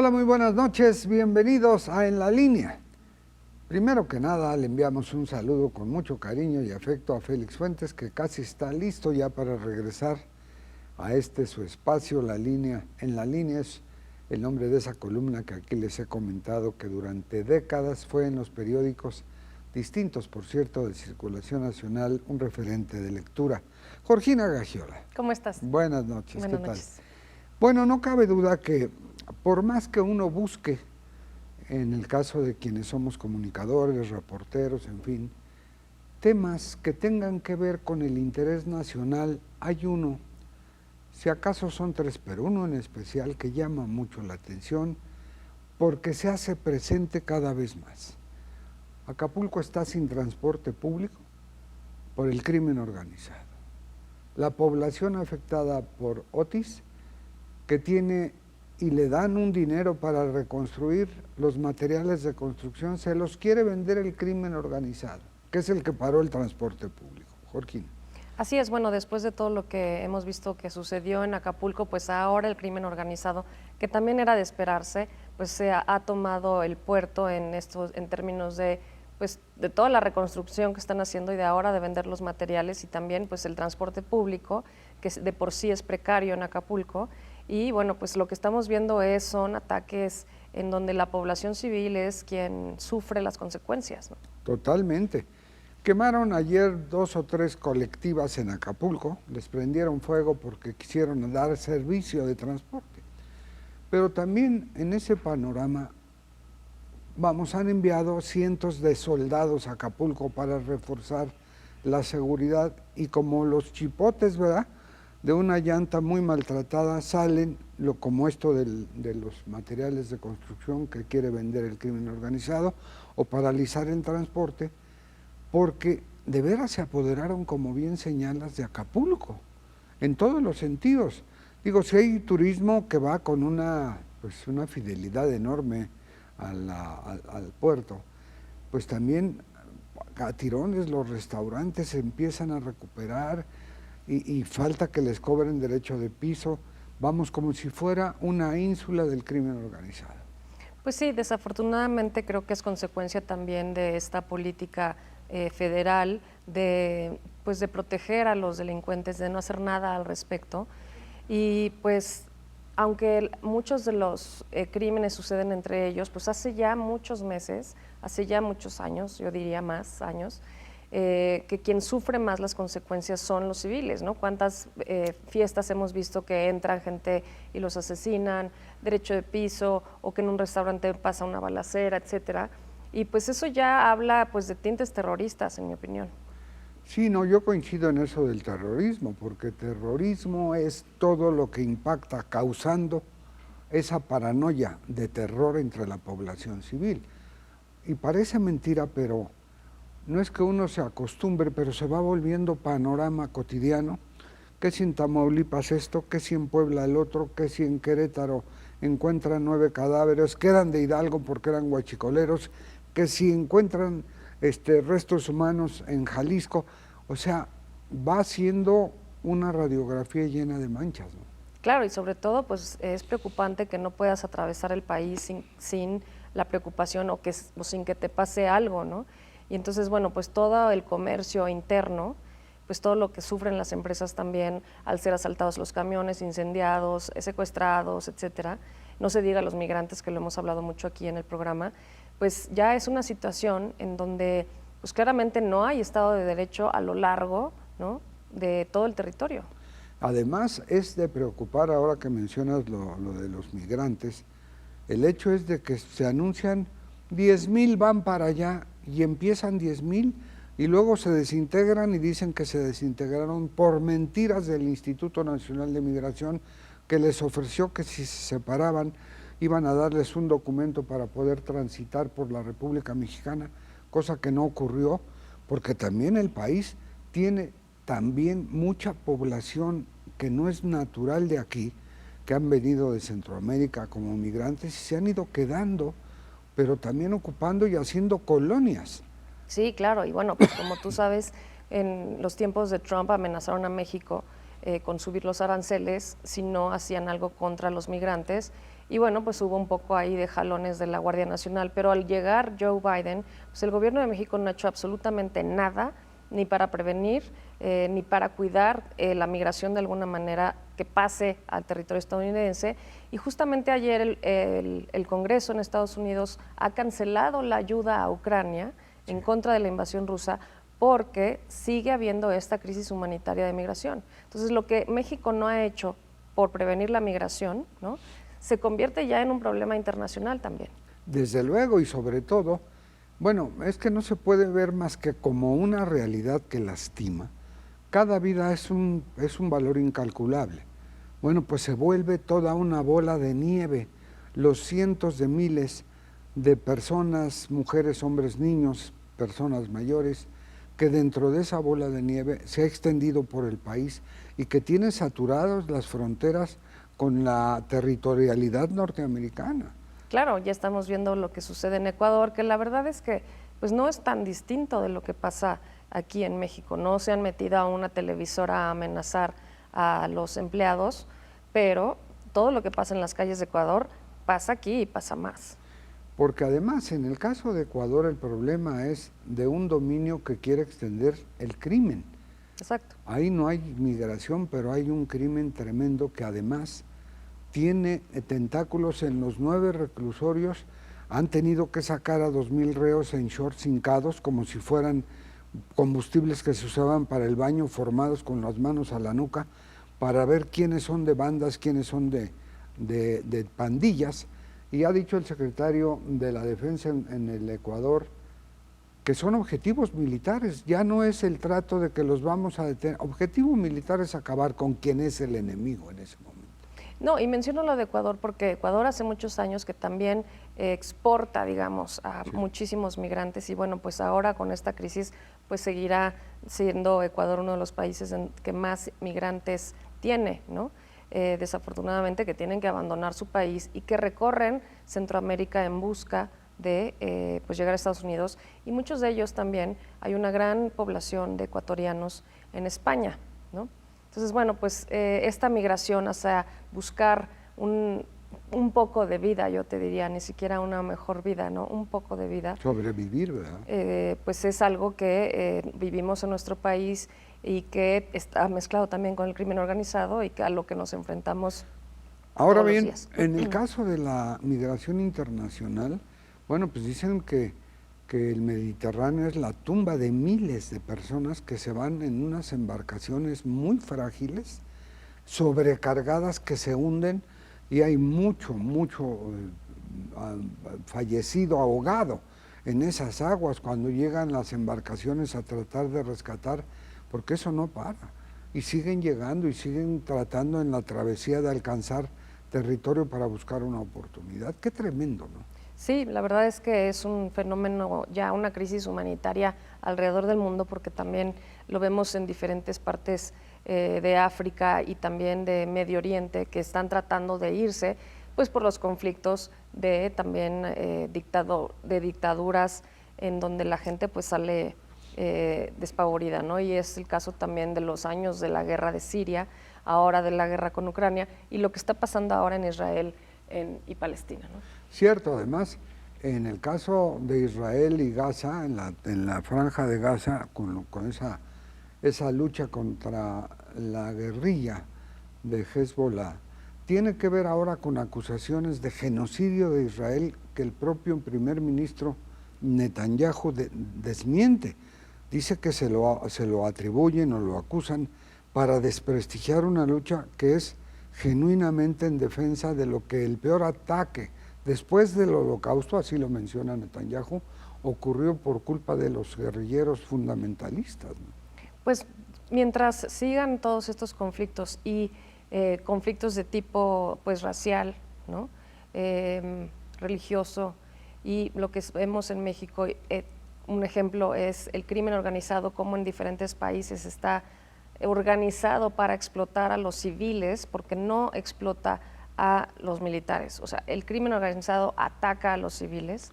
Hola, muy buenas noches, bienvenidos a En la Línea. Primero que nada, le enviamos un saludo con mucho cariño y afecto a Félix Fuentes, que casi está listo ya para regresar a su espacio, La Línea. En la Línea es el nombre de esa columna que aquí les he comentado, que durante décadas fue en los periódicos distintos, por cierto, de circulación nacional, un referente de lectura. Georgina Gagiola. ¿Cómo estás? Buenas noches, Buenas ¿qué tal? noches. Bueno, no cabe duda que por más que uno busque, en el caso de quienes somos comunicadores, reporteros, en fin, temas que tengan que ver con el interés nacional, hay uno, si acaso son tres, pero uno en especial que llama mucho la atención porque se hace presente cada vez más. Acapulco está sin transporte público por el crimen organizado. La población afectada por Otis, que tiene y le dan un dinero para reconstruir los materiales de construcción, se los quiere vender el crimen organizado, que es el que paró el transporte público. Joaquín. Así es, bueno, después de todo lo que hemos visto que sucedió en Acapulco, pues ahora el crimen organizado, que también era de esperarse, pues se ha tomado el puerto en términos de pues de toda la reconstrucción que están haciendo y de ahora de vender los materiales y también pues el transporte público, que de por sí es precario en Acapulco. Y bueno, pues lo que estamos viendo son ataques en donde la población civil es quien sufre las consecuencias, ¿no? Totalmente. Quemaron ayer 2 o 3 colectivas en Acapulco, les prendieron fuego porque quisieron dar servicio de transporte. Pero también en ese panorama, han enviado cientos de soldados a Acapulco para reforzar la seguridad y como los chipotes, ¿verdad?, de una llanta muy maltratada salen, como esto de los materiales de construcción que quiere vender el crimen organizado o paralizar el transporte, porque de veras se apoderaron, como bien señalas, de Acapulco, en todos los sentidos. Digo, si hay turismo que va con una fidelidad enorme al puerto, pues también a tirones los restaurantes se empiezan a recuperar y falta que les cobren derecho de piso. Vamos como si fuera una ínsula del crimen organizado. Pues sí, desafortunadamente creo que es consecuencia también de esta política federal de proteger a los delincuentes, de no hacer nada al respecto. Y pues aunque muchos de los crímenes suceden entre ellos, pues hace ya muchos meses, hace ya muchos años, yo diría más años, que quien sufre más las consecuencias son los civiles, ¿no? ¿Cuántas fiestas hemos visto que entran gente y los asesinan, derecho de piso, o que en un restaurante pasa una balacera, etcétera? Y pues eso ya habla pues de tintes terroristas, en mi opinión. Sí, no, yo coincido en eso del terrorismo, porque terrorismo es todo lo que impacta, causando esa paranoia de terror entre la población civil. Y parece mentira, pero no es que uno se acostumbre, pero se va volviendo panorama cotidiano, que si en Tamaulipas esto, que si en Puebla el otro, que si en Querétaro encuentran 9 cadáveres, que eran de Hidalgo porque eran huachicoleros, que si encuentran restos humanos en Jalisco, o sea, va siendo una radiografía llena de manchas, ¿no? Claro, y sobre todo pues es preocupante que no puedas atravesar el país sin la preocupación o sin que te pase algo, ¿no? Y entonces, bueno, pues todo el comercio interno, pues todo lo que sufren las empresas también al ser asaltados los camiones, incendiados, secuestrados, etcétera, no se diga los migrantes, que lo hemos hablado mucho aquí en el programa, pues ya es una situación en donde pues claramente no hay Estado de Derecho a lo largo, ¿no?, de todo el territorio. Además, es de preocupar, ahora que mencionas lo de los migrantes, el hecho es de que se anuncian 10,000 van para allá y empiezan 10,000 y luego se desintegran y dicen que se desintegraron por mentiras del Instituto Nacional de Migración, que les ofreció que si se separaban iban a darles un documento para poder transitar por la República Mexicana, cosa que no ocurrió, porque también el país tiene también mucha población que no es natural de aquí, que han venido de Centroamérica como migrantes y se han ido quedando, pero también ocupando y haciendo colonias. Sí, claro, y bueno, pues como tú sabes, en los tiempos de Trump amenazaron a México con subir los aranceles si no hacían algo contra los migrantes, y bueno, pues hubo un poco ahí de jalones de la Guardia Nacional, pero al llegar Joe Biden, pues el gobierno de México no ha hecho absolutamente nada, ni para prevenir, ni para cuidar la migración de alguna manera que pase al territorio estadounidense. Y justamente ayer el Congreso en Estados Unidos ha cancelado la ayuda a Ucrania en contra de la invasión rusa porque sigue habiendo esta crisis humanitaria de migración. Entonces, lo que México no ha hecho por prevenir la migración, ¿no?, se convierte ya en un problema internacional también. Desde luego, y sobre todo, bueno, es que no se puede ver más que como una realidad que lastima. Cada vida es un valor incalculable. Bueno, pues se vuelve toda una bola de nieve. Los cientos de miles de personas, mujeres, hombres, niños, personas mayores, que dentro de esa bola de nieve se ha extendido por el país y que tiene saturadas las fronteras con la territorialidad norteamericana. Claro, ya estamos viendo lo que sucede en Ecuador, que la verdad es que pues no es tan distinto de lo que pasa aquí en México. No se han metido a una televisora a amenazar a los empleados, pero todo lo que pasa en las calles de Ecuador pasa aquí y pasa más. Porque además, en el caso de Ecuador, el problema es de un dominio que quiere extender el crimen. Exacto. Ahí no hay migración, pero hay un crimen tremendo que además tiene tentáculos en los 9 reclusorios. Han tenido que sacar a 2,000 reos en shorts hincados como si fueran combustibles que se usaban para el baño, formados con las manos a la nuca, para ver quiénes son de bandas, quiénes son de pandillas. Y ha dicho el secretario de la Defensa en el Ecuador que son objetivos militares, ya no es el trato de que los vamos a detener. Objetivo militar es acabar con quien es el enemigo en ese momento. No, y menciono lo de Ecuador porque Ecuador hace muchos años que también exporta, digamos, a muchísimos migrantes y bueno, pues ahora con esta crisis pues seguirá siendo Ecuador uno de los países que más migrantes tiene, ¿no? Desafortunadamente que tienen que abandonar su país y que recorren Centroamérica en busca de pues llegar a Estados Unidos, y muchos de ellos también, hay una gran población de ecuatorianos en España, ¿no? Entonces, bueno, pues esta migración hacia buscar un poco de vida, yo te diría, ni siquiera una mejor vida, ¿no? Un poco de vida. Sobrevivir, ¿verdad? Pues es algo que vivimos en nuestro país y que está mezclado también con el crimen organizado y a lo que nos enfrentamos ahora todos bien, los días. En el caso de la migración internacional, bueno, pues dicen que el Mediterráneo es la tumba de miles de personas que se van en unas embarcaciones muy frágiles, sobrecargadas, que se hunden, y hay mucho fallecido, ahogado en esas aguas cuando llegan las embarcaciones a tratar de rescatar, porque eso no para. Y siguen llegando y siguen tratando en la travesía de alcanzar territorio para buscar una oportunidad. Qué tremendo, ¿no? Sí, la verdad es que es un fenómeno, ya una crisis humanitaria alrededor del mundo, porque también lo vemos en diferentes partes de África y también de Medio Oriente, que están tratando de irse pues por los conflictos de también de dictaduras en donde la gente pues sale despavorida, ¿no? Y es el caso también de los años de la guerra de Siria, ahora de la guerra con Ucrania y lo que está pasando ahora en Israel y Palestina, ¿no? Cierto, además, en el caso de Israel y Gaza, en la franja de Gaza, con esa lucha contra la guerrilla de Hezbollah, tiene que ver ahora con acusaciones de genocidio de Israel que el propio primer ministro Netanyahu desmiente. Dice que se lo atribuyen o lo acusan para desprestigiar una lucha que es genuinamente en defensa de lo que el peor ataque después del Holocausto, así lo menciona Netanyahu, ocurrió por culpa de los guerrilleros fundamentalistas, ¿no? Pues mientras sigan todos estos conflictos y conflictos de tipo pues racial, ¿no? Religioso, y lo que vemos en México, un ejemplo es el crimen organizado, como en diferentes países está organizado para explotar a los civiles, porque no explota a los militares. O sea, el crimen organizado ataca a los civiles,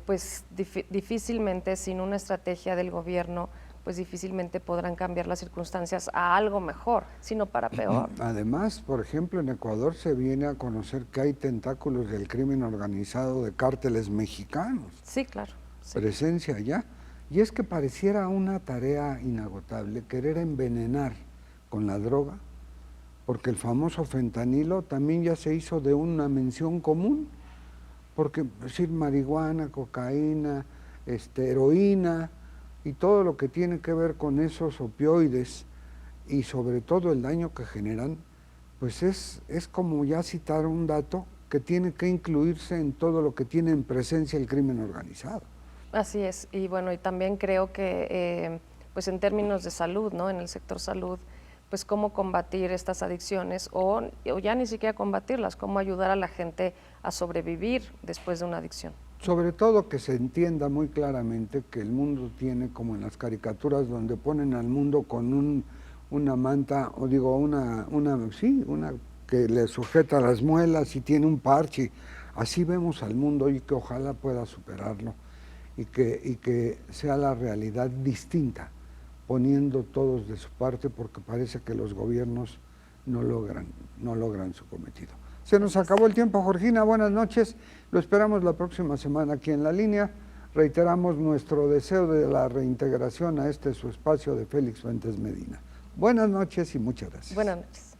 pues difícilmente sin una estrategia del gobierno pues difícilmente podrán cambiar las circunstancias a algo mejor, sino para peor. Además, por ejemplo, en Ecuador se viene a conocer que hay tentáculos del crimen organizado de cárteles mexicanos. Sí, claro. Sí. Presencia allá. Y es que pareciera una tarea inagotable querer envenenar con la droga, porque el famoso fentanilo también ya se hizo de una mención común, porque decir marihuana, cocaína, heroína y todo lo que tiene que ver con esos opioides y sobre todo el daño que generan, pues es como ya citar un dato que tiene que incluirse en todo lo que tiene en presencia el crimen organizado. Así es, y bueno, y también creo que pues en términos de salud, ¿no? En el sector salud, pues cómo combatir estas adicciones o ya ni siquiera combatirlas, cómo ayudar a la gente a sobrevivir después de una adicción. Sobre todo que se entienda muy claramente que el mundo tiene, como en las caricaturas donde ponen al mundo con una manta, o digo, una que le sujeta las muelas y tiene un parche. Así vemos al mundo y que ojalá pueda superarlo y que sea la realidad distinta, poniendo todos de su parte, porque parece que los gobiernos no logran su cometido. Se nos acabó el tiempo, Georgina, buenas noches. Lo esperamos la próxima semana aquí en La Línea. Reiteramos nuestro deseo de la reintegración a su espacio de Félix Fuentes Medina. Buenas noches y muchas gracias. Buenas noches.